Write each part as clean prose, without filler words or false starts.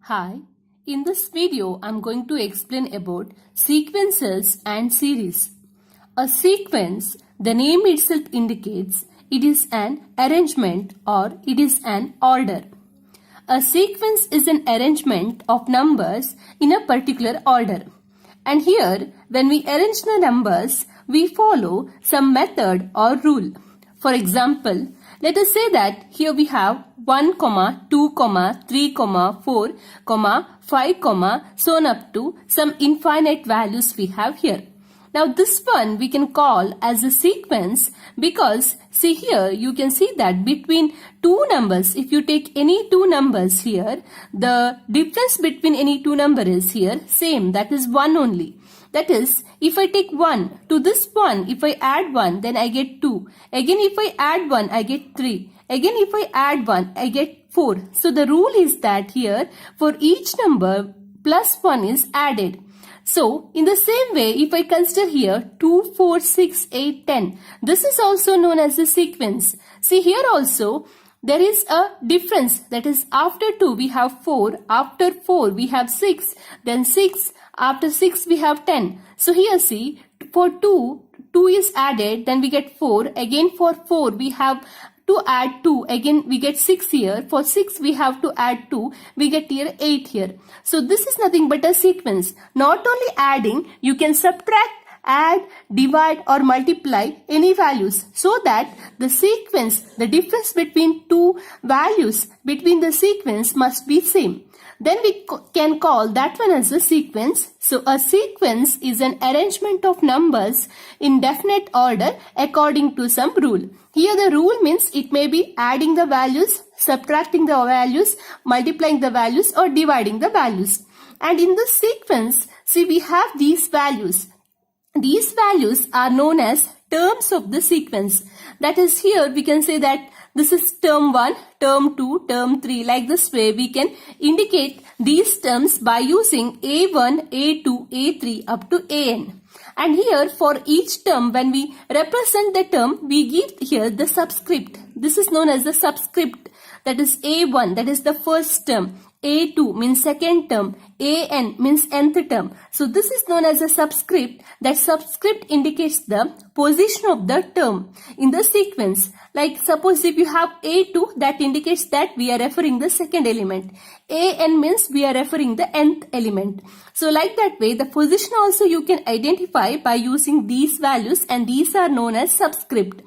Hi, in this video I'm going to explain about sequences and series. A sequence, the name itself indicates, it is an arrangement or it is an order. A sequence is an arrangement of numbers in a particular order. And here, when we arrange the numbers, we follow some method or rule. For example, let us say that here we have 1, 2, 3, 4, 5, so on up to some infinite values we have here. Now this one we can call as a sequence because see here you can see that between two numbers, if you take any two numbers here, the difference between any two numbers is here same, that is 1 only. That is, if I take 1 to this 1, if I add 1, then I get 2. Again, if I add 1, I get 3. Again, if I add 1, I get 4. So the rule is that here, for each number, plus 1 is added. So, in the same way, if I consider here 2, 4, 6, 8, 10, this is also known as a sequence. See here also, there is a difference. That is, after 2 we have 4, after 4 we have 6, then 6, after 6 we have 10. So here see, for 2 is added, then we get 4. Again for 4 we have to add 2. Again we get 6 here. For 6 we have to add 2. We get here 8 here. So this is nothing but a sequence. Not only adding, you can subtract, add, divide or multiply any values so that the sequence, the difference between two values between the sequence must be same. Then we can call that one as a sequence. So a sequence is an arrangement of numbers in definite order according to some rule. Here the rule means it may be adding the values, subtracting the values, multiplying the values or dividing the values. And in this sequence, see we have these values. These values are known as terms of the sequence. That is, here we can say that this is term 1, term 2, term 3. Like this way we can indicate these terms by using A1, A2, A3 up to AN. And here for each term, when we represent the term, we give here the subscript. This is known as the subscript. That is A1, that is the first term. A2 means second term. AN means nth term. So this is known as a subscript. That subscript indicates the position of the term in the sequence. Like suppose if you have A2, that indicates that we are referring the second element. AN means we are referring the nth element. So like that way, the position also you can identify by using these values, and these are known as subscript.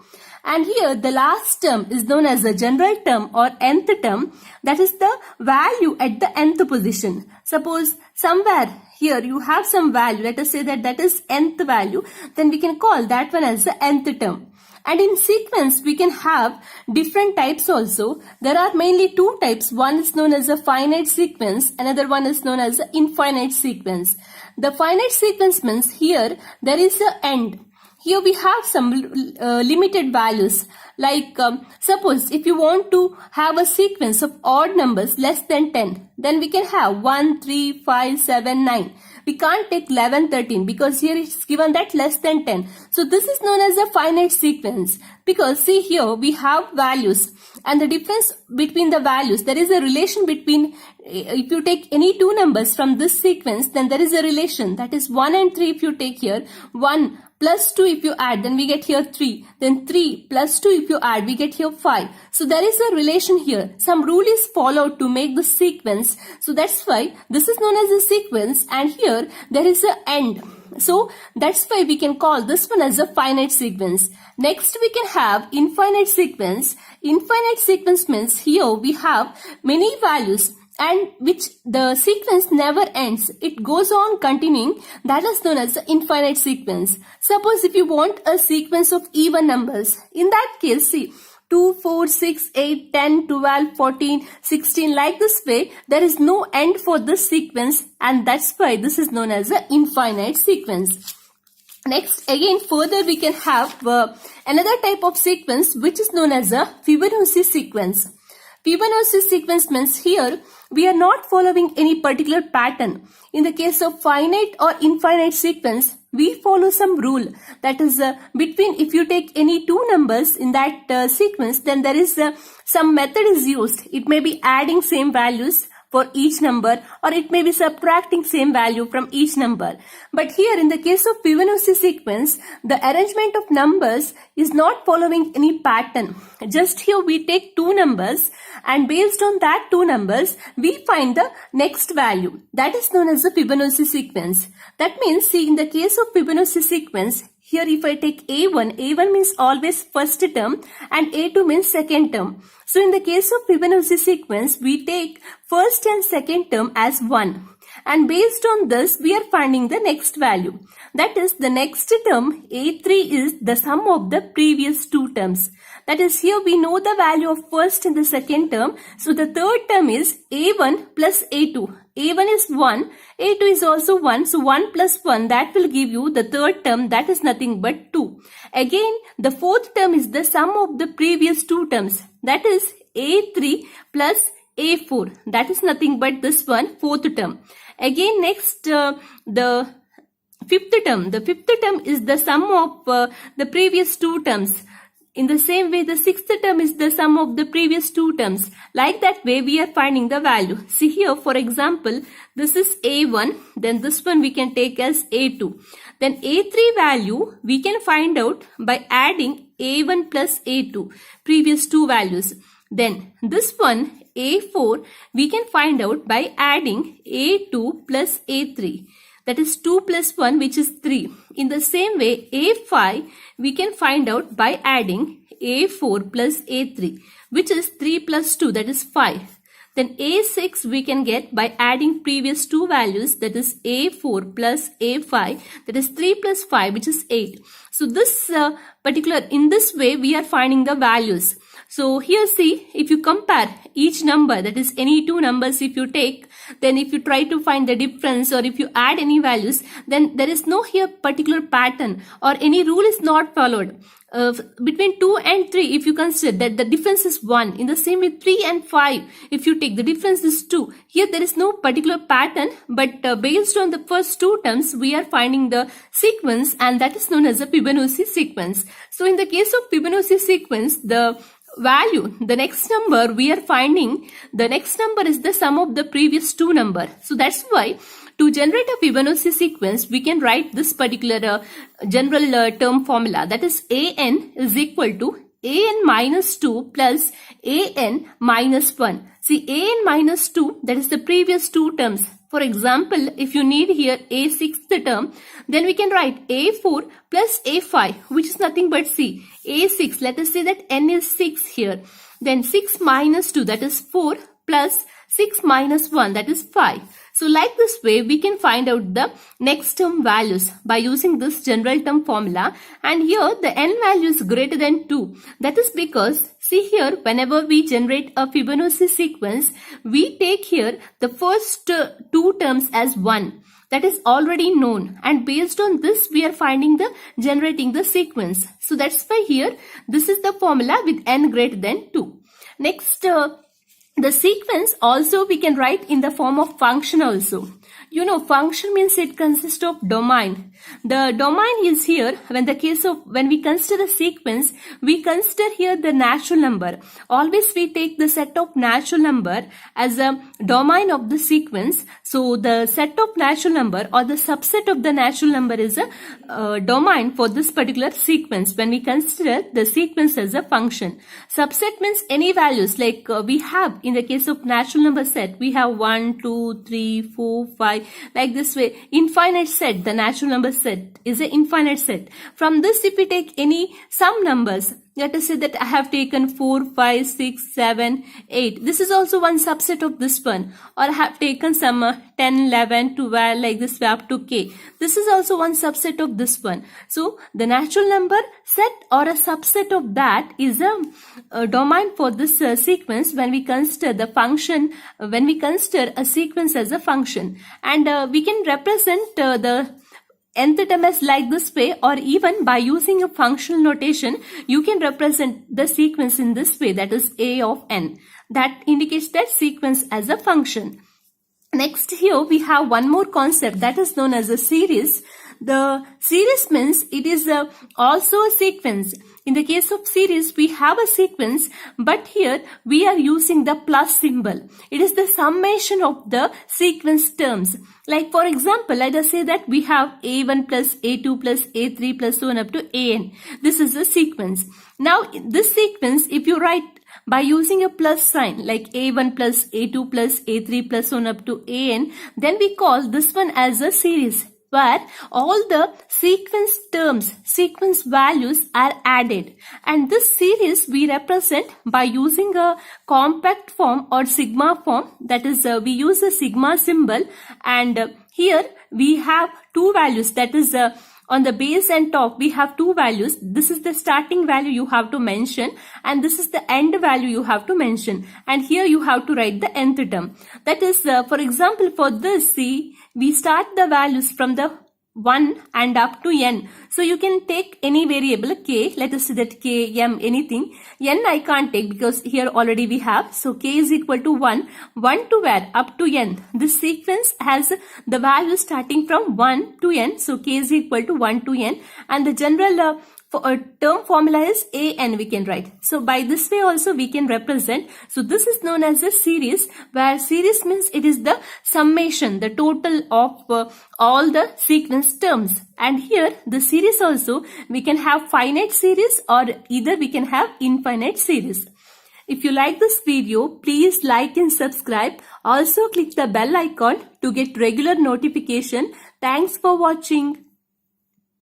And here the last term is known as the general term or nth term. That is the value at the nth position. Suppose somewhere here you have some value, let us say that that is nth value, then we can call that one as the nth term. And in sequence we can have different types also. There are mainly two types. One is known as a finite sequence, another one is known as an infinite sequence. The finite sequence means here there is an end. Here we have some limited values. Like suppose if you want to have a sequence of odd numbers less than 10, then we can have 1, 3, 5, 7, 9. We can't take 11, 13 because here it's given that less than 10. So this is known as a finite sequence because see here we have values, and the difference between the values, there is a relation between, if you take any two numbers from this sequence, then there is a relation, that is 1 and 3. If you take here 1 plus 2 if you add, then we get here 3. Then 3 plus 2 if you add, we get here 5. So there is a relation here. Some rule is followed to make the sequence. So that's why this is known as a sequence, and here there is an end. So that's why we can call this one as a finite sequence. Next we can have infinite sequence. Infinite sequence means here we have many values and which the sequence never ends. It goes on continuing. That is known as the infinite sequence. Suppose if you want a sequence of even numbers, in that case, see, 2, 4, 6, 8, 10, 12, 14, 16, like this way, there is no end for this sequence, and that's why this is known as an infinite sequence. Next, again, further we can have another type of sequence which is known as a Fibonacci sequence. Fibonacci sequence means here we are not following any particular pattern. In the case of finite or infinite sequence, we follow some rule. That is between, if you take any two numbers in that sequence, then there is some method is used. It may be adding same values. for each number, or it may be subtracting same value from each number. But here in the case of Fibonacci sequence, the arrangement of numbers is not following any pattern. Just here we take two numbers, and based on that two numbers, we find the next value. That is known as the Fibonacci sequence. That means, see, in the case of Fibonacci sequence, here if I take A1 means always first term and A2 means second term. So in the case of Fibonacci sequence, we take first and second term as 1. And based on this, we are finding the next value. That is, the next term, A3, is the sum of the previous two terms. That is, here we know the value of first and the second term. So the third term is A1 plus A2. A1 is 1, A2 is also 1. So 1 plus 1, that will give you the third term, that is nothing but 2. Again, the fourth term is the sum of the previous two terms. That is A3 plus A4. That is nothing but this one, fourth term. Again, next, the fifth term. The fifth term is the sum of the previous two terms. In the same way, the sixth term is the sum of the previous two terms. Like that way, we are finding the value. See here, for example, this is A1. Then this one we can take as A2. Then A3 value we can find out by adding A1 plus A2, previous two values. Then this one, A4, we can find out by adding A2 plus A3. That is 2 plus 1, which is 3. In the same way, A5 we can find out by adding A4 plus A3, which is 3 plus 2, that is 5. Then A6 we can get by adding previous two values, that is A4 plus A5, that is 3 plus 5, which is 8. So this in this way we are finding the values. So here see, if you compare each number, that is any two numbers if you take, then if you try to find the difference or if you add any values, then there is no here particular pattern or any rule is not followed. Between 2 and 3, if you consider that the difference is 1. In the same way, 3 and 5, if you take the difference is 2. Here there is no particular pattern, but based on the first two terms, we are finding the sequence, and that is known as a Fibonacci sequence. So in the case of Fibonacci sequence, the value, the next number we are finding, the next number is the sum of the previous two number. So that's why to generate a Fibonacci sequence, we can write this particular general term formula, that is an is equal to an minus 2 plus an minus 1. See, an minus 2, that is the previous two terms. For example, if you need here a sixth term, then we can write a4 plus a5, which is nothing but see, a6. Let us say that n is 6 here. Then 6 minus 2, that is 4, plus 6 minus 1, that is 5. So like this way, we can find out the next term values by using this general term formula. And here the n value is greater than 2. That is because, see here, whenever we generate a Fibonacci sequence, we take here the first two terms as 1. That is already known. And based on this, we are generating the sequence. So that's why here, this is the formula with n greater than 2. Next, the sequence also we can write in the form of function also. You know, function means it consists of domain. The domain is here when we consider a sequence, we consider here the natural number. Always we take the set of natural number as a domain of the sequence. So the set of natural number or the subset of the natural number is a domain for this particular sequence when we consider the sequence as a function. Subset means any values, like we have in the case of natural number set, we have 1, 2, 3, 4, 5, like this way. Infinite set, the natural number set is an infinite set. From this, if we take some numbers, let us say that I have taken 4, 5, 6, 7, 8. This is also one subset of this one. Or I have taken some 10, 11, 12, like this way up to k. This is also one subset of this one. So the natural number set or a subset of that is a domain for this sequence when we consider the function, when we consider a sequence as a function. And we can represent the nth term as like this way, or even by using a functional notation, you can represent the sequence in this way, that is a of n. That indicates that sequence as a function. Next, here we have one more concept that is known as a series. The series means it is also a sequence. In the case of series, we have a sequence, but here we are using the plus symbol. It is the summation of the sequence terms. Like for example, let us say that we have A1 plus A2 plus A3 plus so on up to AN. This is a sequence. Now, this sequence, if you write by using a plus sign like A1 plus A2 plus A3 plus so on up to AN, then we call this one as a series, where all the sequence terms, sequence values are added. And this series we represent by using a compact form or sigma form. That is, we use a sigma symbol, and here we have two values. That is, on the base and top, we have two values. This is the starting value you have to mention, and this is the end value you have to mention. And here you have to write the nth term. That is, for example, for this, see, we start the values from the 1 and up to n. So you can take any variable k. Let us say that k, m, anything. N I can't take because here already we have. So k is equal to 1. 1 to where? Up to n. This sequence has the value starting from 1 to n. So k is equal to 1 to n. And the general term formula is an we can write. So by this way also we can represent. So this is known as a series, where series means it is the summation, the total of all the sequence terms. And here the series also, we can have finite series or either we can have infinite series. If you like this video, please like and subscribe. Also click the bell icon to get regular notification. Thanks for watching.